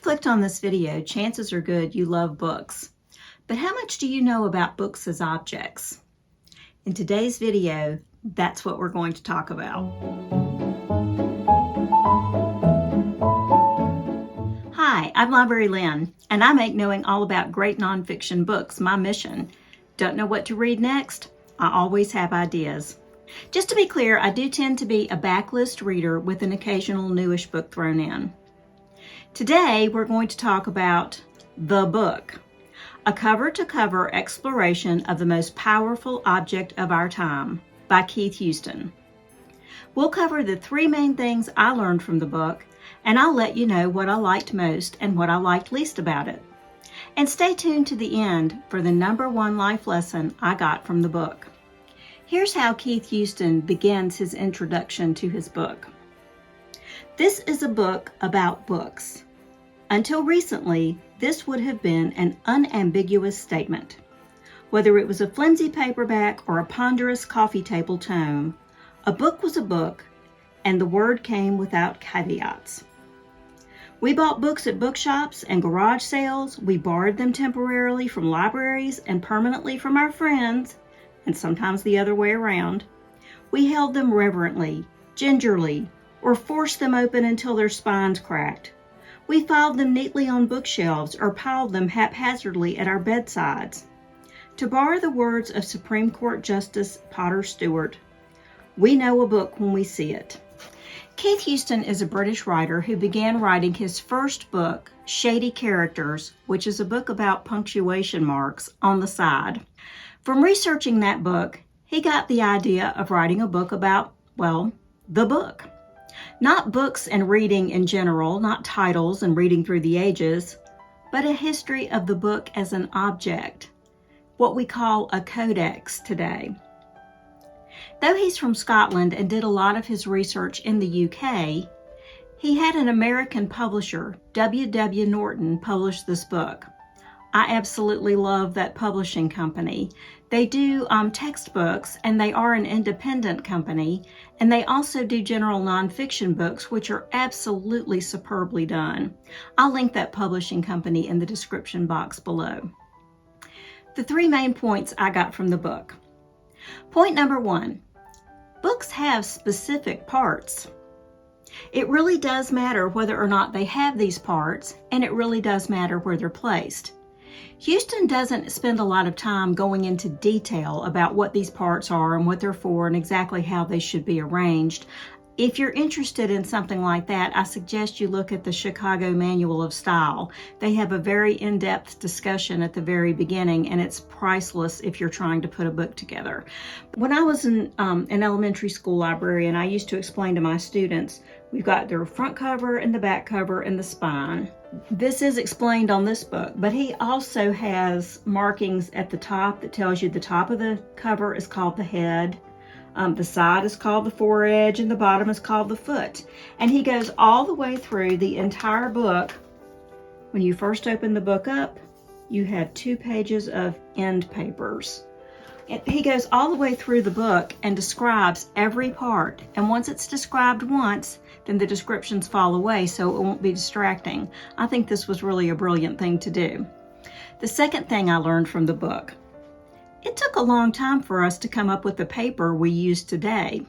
clicked on this video, chances are good you love books. But how much do you know about books as objects? In today's video, that's what we're going to talk about. Hi, I'm Library Lynn, and I make knowing all about great nonfiction books my mission. Don't know what to read next? I always have ideas. Just to be clear, I do tend to be a backlist reader with an occasional newish book thrown in. Today, we're going to talk about The Book, a cover-to-cover exploration of the most powerful object of our time by Keith Houston. We'll cover the three main things I learned from the book, and I'll let you know what I liked most and what I liked least about it. And stay tuned to the end for the #1 life lesson I got from the book. Here's how Keith Houston begins his introduction to his book. This is a book about books. Until recently, this would have been an unambiguous statement. Whether it was a flimsy paperback or a ponderous coffee table tome, a book was a book, and the word came without caveats. We bought books at bookshops and garage sales. We borrowed them temporarily from libraries and permanently from our friends, and sometimes the other way around. We held them reverently, gingerly, or forced them open until their spines cracked. We filed them neatly on bookshelves or piled them haphazardly at our bedsides. To borrow the words of Supreme Court Justice Potter Stewart, we know a book when we see it. Keith Houston is a British writer who began writing his first book, Shady Characters, which is a book about punctuation marks, on the side. From researching that book, he got the idea of writing a book about, well, the book. Not books and reading in general, not titles and reading through the ages, but a history of the book as an object, what we call a codex today. Though he's from Scotland and did a lot of his research in the UK, he had an American publisher, W.W. Norton, publish this book. I absolutely love that publishing company. They do textbooks, and they are an independent company, and they also do general nonfiction books, which are absolutely superbly done. I'll link that publishing company in the description box below. The three main points I got from the book. Point number 1, books have specific parts. It really does matter whether or not they have these parts, and it really does matter where they're placed. Houston doesn't spend a lot of time going into detail about what these parts are and what they're for and exactly how they should be arranged. If you're interested in something like that, I suggest you look at the Chicago Manual of Style. They have a very in-depth discussion at the very beginning, and it's priceless if you're trying to put a book together. When I was an elementary school librarian, I used to explain to my students, we've got their front cover and the back cover and the spine. This is explained on this book, but he also has markings at the top that tells you the top of the cover is called the head, the side is called the foredge, and the bottom is called the foot. And he goes all the way through the entire book. When you first open the book up, you have 2 pages of end papers. He goes all the way through the book and describes every part. And once it's described once, then the descriptions fall away so it won't be distracting. I think this was really a brilliant thing to do. The second thing I learned from the book, it took a long time for us to come up with the paper we use today.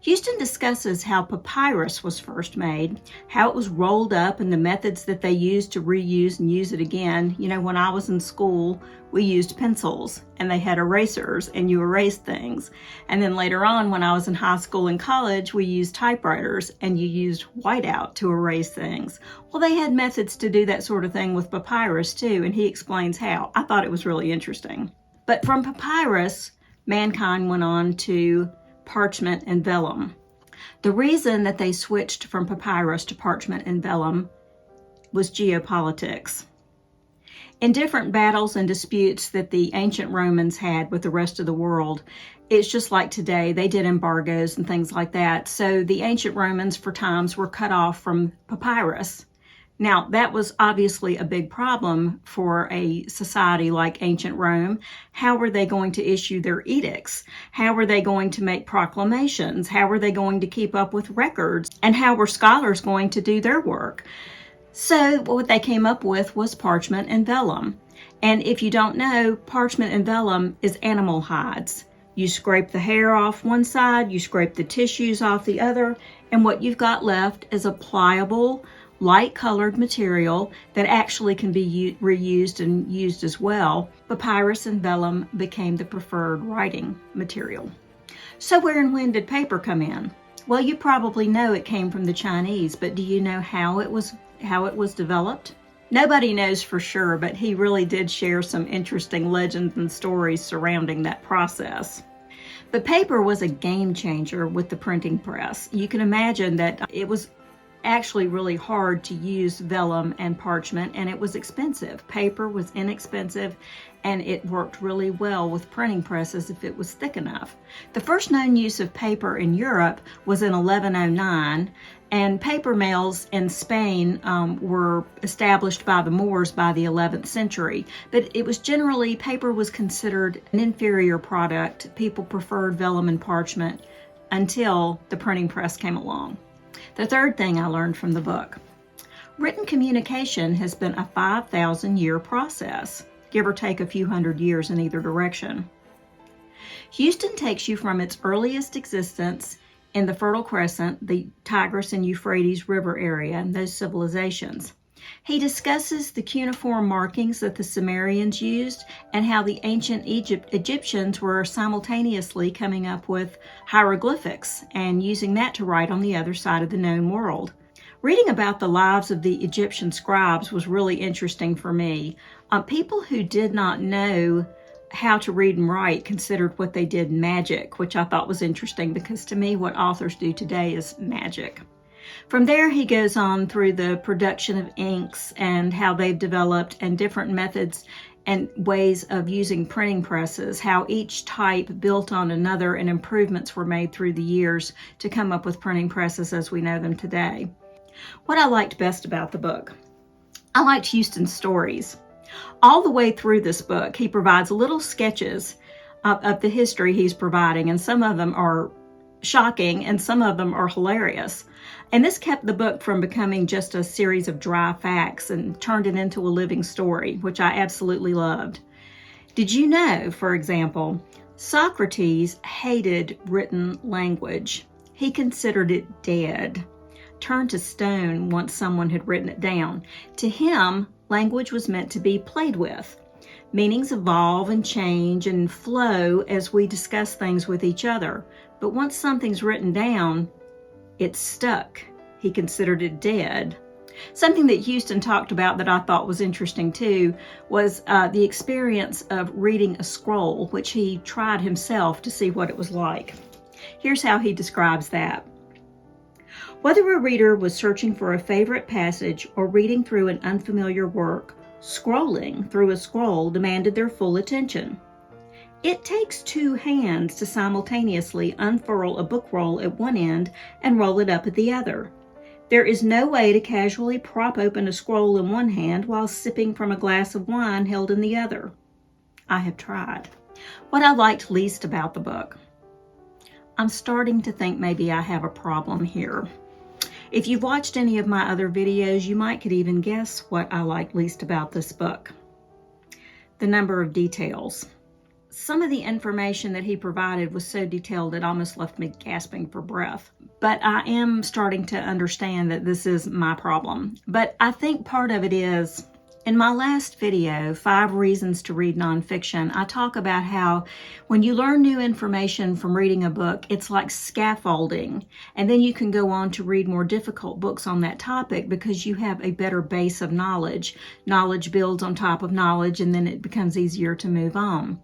Houston discusses how papyrus was first made, how it was rolled up, and the methods that they used to reuse and use it again. You know, when I was in school, we used pencils, and they had erasers, and you erased things. And then later on, when I was in high school and college, we used typewriters, and you used whiteout to erase things. Well, they had methods to do that sort of thing with papyrus, too, and he explains how. I thought it was really interesting. But from papyrus, mankind went on to parchment and vellum. The reason that they switched from papyrus to parchment and vellum was geopolitics. In different battles and disputes that the ancient Romans had with the rest of the world, it's just like today, they did embargoes and things like that. So the ancient Romans for times were cut off from papyrus. Now, that was obviously a big problem for a society like ancient Rome. How were they going to issue their edicts? How were they going to make proclamations? How were they going to keep up with records? And how were scholars going to do their work? So what they came up with was parchment and vellum. And if you don't know, parchment and vellum is animal hides. You scrape the hair off one side, you scrape the tissues off the other, and what you've got left is a pliable, light-colored material that actually can be reused and used as well. Papyrus and vellum became the preferred writing material. So where and when did paper come in? Well, you probably know it came from the Chinese, but do you know how it was developed? Nobody knows for sure, but he really did share some interesting legends and stories surrounding that process. But paper was a game changer with the printing press. You can imagine that it was actually really hard to use vellum and parchment, and it was expensive. Paper was inexpensive, and it worked really well with printing presses if it was thick enough. The first known use of paper in Europe was in 1109, and paper mills in Spain were established by the Moors by the 11th century. But it was generally, paper was considered an inferior product. People preferred vellum and parchment until the printing press came along. The third thing I learned from the book: written communication has been a 5,000-year process, give or take a few hundred years in either direction. Houston takes you from its earliest existence in the Fertile Crescent, the Tigris and Euphrates River area, and those civilizations. He discusses the cuneiform markings that the Sumerians used and how the ancient Egyptians were simultaneously coming up with hieroglyphics and using that to write on the other side of the known world. Reading about the lives of the Egyptian scribes was really interesting for me. People who did not know how to read and write considered what they did magic, which I thought was interesting because to me what authors do today is magic. From there, he goes on through the production of inks and how they've developed and different methods and ways of using printing presses, how each type built on another and improvements were made through the years to come up with printing presses as we know them today. What I liked best about the book: I liked Houston's stories. All the way through this book, he provides little sketches of the history he's providing, and some of them are shocking and some of them are hilarious. And this kept the book from becoming just a series of dry facts and turned it into a living story, which I absolutely loved. Did you know, for example, Socrates hated written language. He considered it dead, turned to stone once someone had written it down. To him, language was meant to be played with. Meanings evolve and change and flow as we discuss things with each other. But once something's written down, it's stuck. He considered it dead. Something that Houston talked about that I thought was interesting too was the experience of reading a scroll, which he tried himself to see what it was like. Here's how he describes that. Whether a reader was searching for a favorite passage or reading through an unfamiliar work, scrolling through a scroll demanded their full attention. It takes two hands to simultaneously unfurl a book roll at one end and roll it up at the other. There is no way to casually prop open a scroll in one hand while sipping from a glass of wine held in the other. I have tried. What I liked least about the book: I'm starting to think maybe I have a problem here. If you've watched any of my other videos, you might could even guess what I like least about this book: the number of details. Some of the information that he provided was so detailed it almost left me gasping for breath. But I am starting to understand that this is my problem. But I think part of it is, in my last video, 5 Reasons to Read Nonfiction, I talk about how when you learn new information from reading a book, it's like scaffolding. And then you can go on to read more difficult books on that topic because you have a better base of knowledge. Knowledge builds on top of knowledge, and then it becomes easier to move on.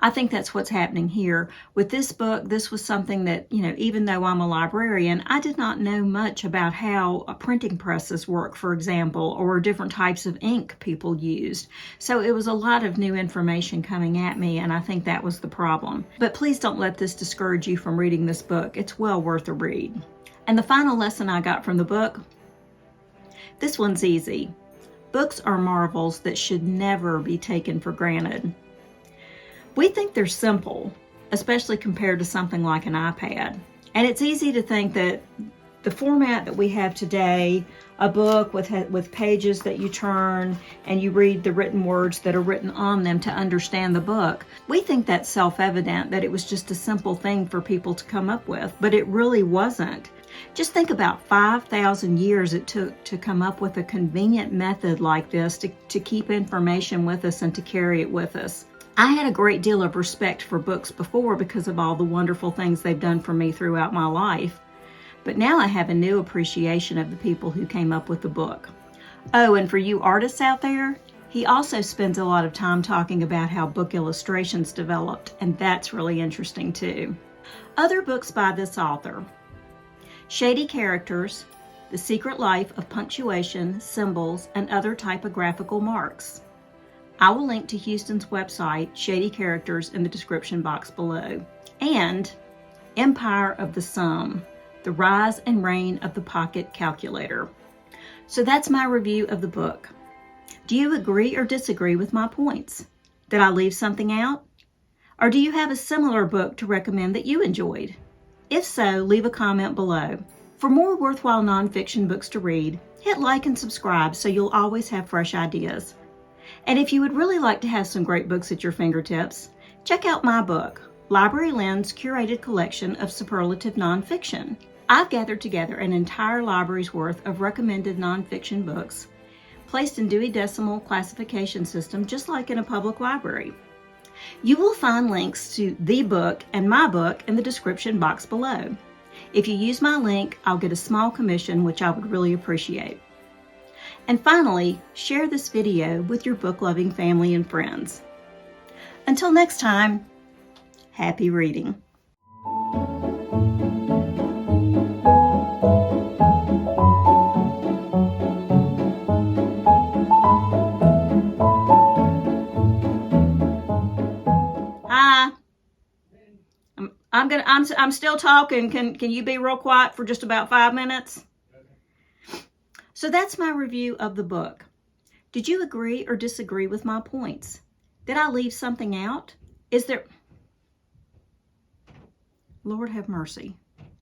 I think that's what's happening here. With this book, this was something that, even though I'm a librarian, I did not know much about how printing presses work, for example, or different types of ink people used. So it was a lot of new information coming at me, and I think that was the problem. But please don't let this discourage you from reading this book. It's well worth a read. And the final lesson I got from the book: this one's easy. Books are marvels that should never be taken for granted. We think they're simple, especially compared to something like an iPad. And it's easy to think that the format that we have today, a book with pages that you turn and you read the written words that are written on them to understand the book. We think that's self-evident, that it was just a simple thing for people to come up with, but it really wasn't. Just think about 5,000 years it took to come up with a convenient method like this to keep information with us and to carry it with us. I had a great deal of respect for books before because of all the wonderful things they've done for me throughout my life. But now I have a new appreciation of the people who came up with the book. Oh, and for you artists out there, he also spends a lot of time talking about how book illustrations developed, and that's really interesting too. Other books by this author: Shady Characters, The Secret Life of Punctuation, Symbols, and Other Typographical Marks. I will link to Houston's website, Shady Characters, in the description box below. And Empire of the Sum, The Rise and Reign of the Pocket Calculator. So that's my review of the book. Do you agree or disagree with my points? Did I leave something out? Or do you have a similar book to recommend that you enjoyed? If so, leave a comment below. For more worthwhile nonfiction books to read, hit like and subscribe so you'll always have fresh ideas. And if you would really like to have some great books at your fingertips, check out my book, Library Lynn's curated collection of superlative nonfiction. I've gathered together an entire library's worth of recommended nonfiction books, placed in Dewey Decimal classification system just like in a public library. You will find links to the book and my book in the description box below. If you use my link, I'll get a small commission, which I would really appreciate. And finally, share this video with your book-loving family and friends. Until next time, happy reading. Hi. I'm still talking. Can you be real quiet for just about 5 minutes? So that's my review of the book. Did you agree or disagree with my points? Did I leave something out? Is there... Lord have mercy.